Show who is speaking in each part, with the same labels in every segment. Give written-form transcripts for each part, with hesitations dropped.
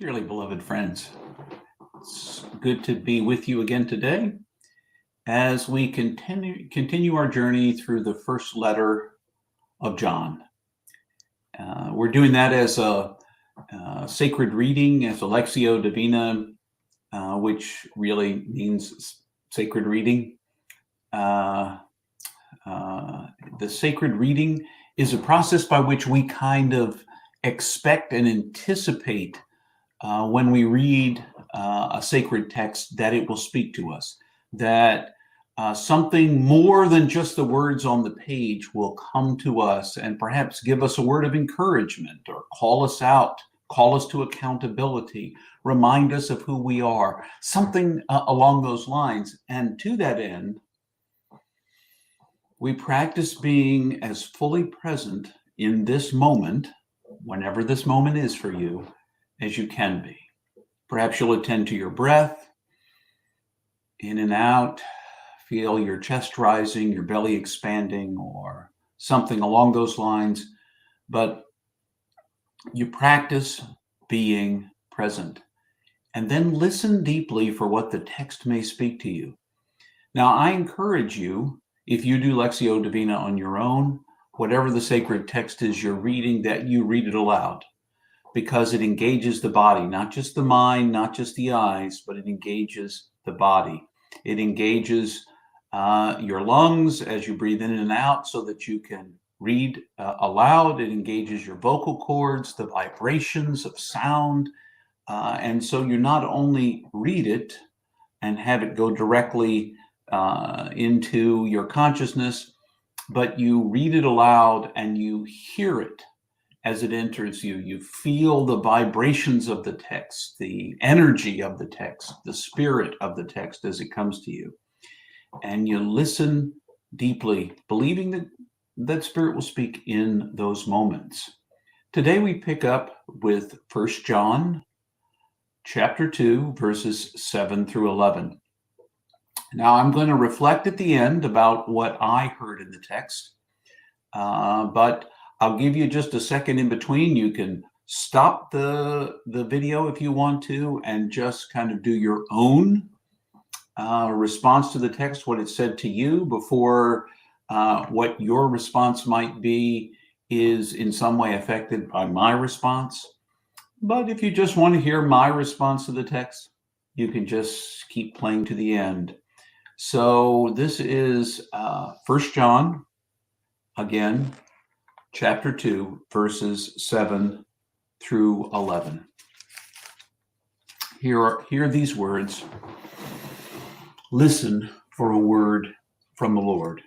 Speaker 1: Dearly beloved friends, it's good to be with you again today as we continue our journey through the first letter of John. We're doing that as a sacred reading, as a Lectio Divina, which really means sacred reading. The sacred reading is a process by which we kind of expect and anticipate when we read a sacred text that it will speak to us, that something more than just the words on the page will come to us and perhaps give us a word of encouragement or call us out, call us to accountability, remind us of who we are, something along those lines. And to that end, we practice being as fully present in this moment, whenever this moment is for you, as you can be. Perhaps you'll attend to your breath, in and out, feel your chest rising, your belly expanding, or something along those lines. But you practice being present and then listen deeply for what the text may speak to you. Now, I encourage you, if you do Lectio Divina on your own, whatever the sacred text is you're reading, that you read it aloud, because it engages the body, not just the mind, not just the eyes, but it engages the body. It engages your lungs as you breathe in and out so that you can read aloud. It engages your vocal cords, the vibrations of sound. And so you not only read it and have it go directly into your consciousness, but you read it aloud and you hear it as it enters you. You feel the vibrations of the text, the energy of the text, the spirit of the text as it comes to you. And you listen deeply, believing that that spirit will speak in those moments. Today we pick up with 1 John chapter 2, verses 7 through 11. Now I'm going to reflect at the end about what I heard in the text, but I'll give you just a second in between. You can stop the video if you want to and just kind of do your own response to the text, what it said to you before what your response might be is in some way affected by my response. But if you just want to hear my response to the text, you can just keep playing to the end. So this is 1 John, again, chapter 2, verses 7 through 11. Hear these words. Listen for a word from the Lord.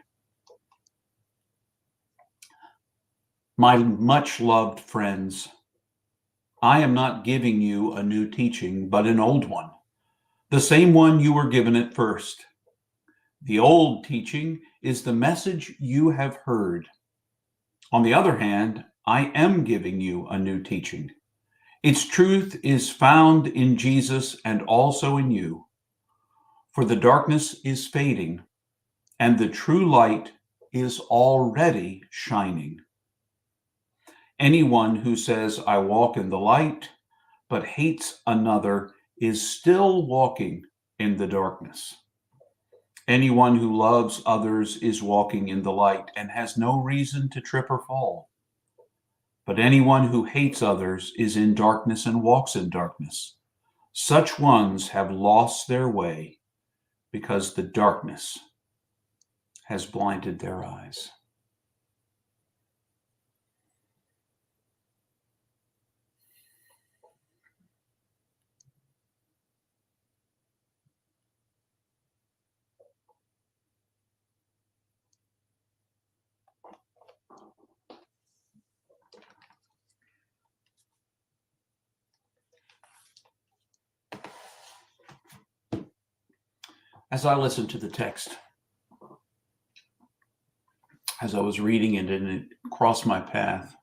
Speaker 1: My much loved friends, I am not giving you a new teaching, but an old one, the same one you were given at first. The old teaching is the message you have heard. On the other hand, I am giving you a new teaching. Its truth is found in Jesus and also in you. For the darkness is fading, and the true light is already shining. Anyone who says, I walk in the light, but hates another is still walking in the darkness. Anyone who loves others is walking in the light and has no reason to trip or fall. But anyone who hates others is in darkness and walks in darkness. Such ones have lost their way because the darkness has blinded their eyes. As I listened to the text, as I was reading it and it crossed my path,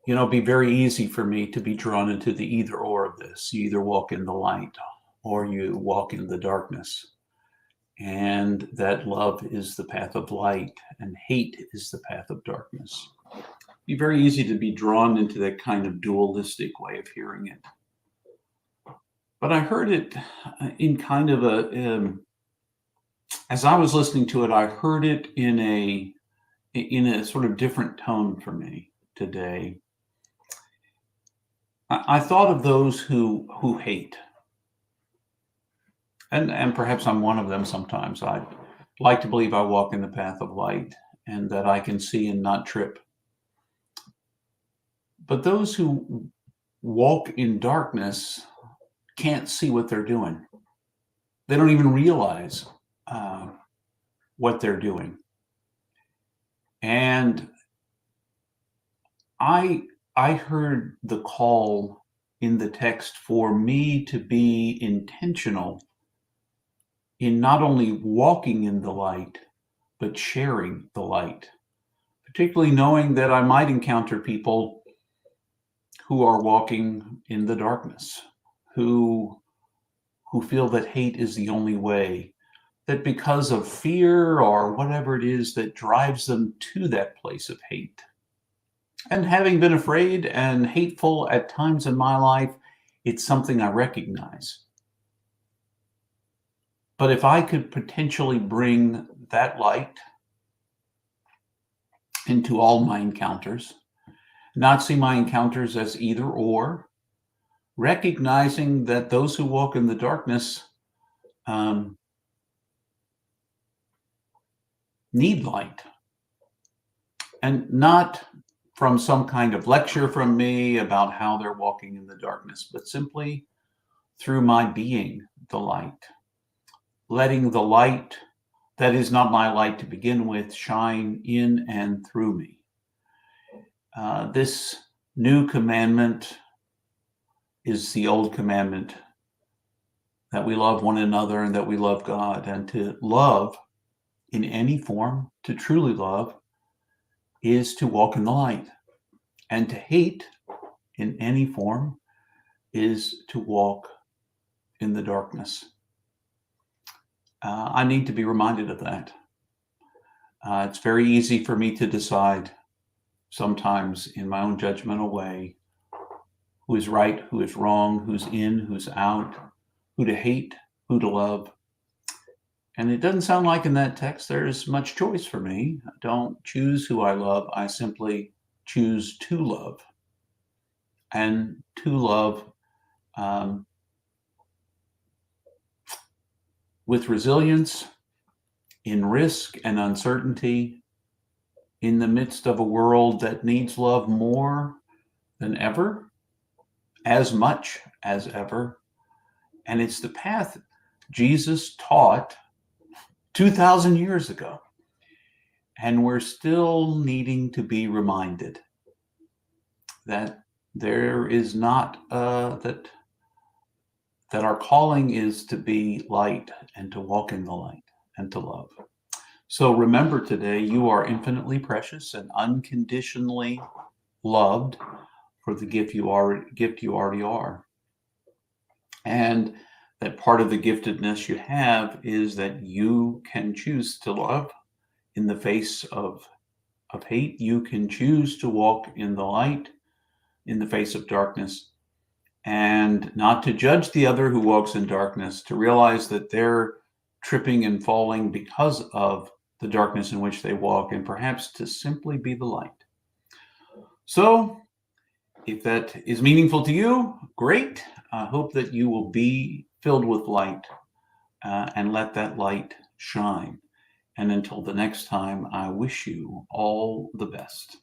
Speaker 1: it'd be very easy for me to be drawn into the either or of this. You either walk in the light or you walk in the darkness. And that love is the path of light and hate is the path of darkness. be very easy to be drawn into that kind of dualistic way of hearing it. But I heard it in kind of as I was listening to it, I heard it in a sort of different tone for me today. I thought of those who hate, and perhaps I'm one of them sometimes. I like to believe I walk in the path of light and that I can see and not trip. But those who walk in darkness can't see what they're doing. They don't even realize what they're doing. And I heard the call in the text for me to be intentional in not only walking in the light, but sharing the light, particularly knowing that I might encounter people who are walking in the darkness, who feel that hate is the only way, that because of fear or whatever it is that drives them to that place of hate. And having been afraid and hateful at times in my life, it's something I recognize. But if I could potentially bring that light into all my encounters, not see my encounters as either or, recognizing that those who walk in the darkness need light, and not from some kind of lecture from me about how they're walking in the darkness, but simply through my being the light, letting the light that is not my light to begin with shine in and through me. This new commandment is the old commandment, that we love one another and that we love God. And to love in any form, to truly love, is to walk in the light. And to hate in any form is to walk in the darkness. I need to be reminded of that. It's very easy for me to decide sometimes in my own judgmental way who is right, who is wrong, who's in, who's out, who to hate, who to love. And it doesn't sound like in that text there's much choice for me. I don't choose who I love. I simply choose to love. And to love with resilience, in risk and uncertainty, in the midst of a world that needs love more than ever, as much as ever. And it's the path Jesus taught 2,000 years ago. And we're still needing to be reminded that there is not, that our calling is to be light and to walk in the light and to love. So remember today, you are infinitely precious and unconditionally loved for the gift you already are. And that part of the giftedness you have is that you can choose to love in the face of hate. You can choose to walk in the light in the face of darkness, and not to judge the other who walks in darkness, to realize that they're tripping and falling because of the darkness in which they walk, and perhaps to simply be the light. So if that is meaningful to you, great. I hope that you will be filled with light and let that light shine. And until the next time, I wish you all the best.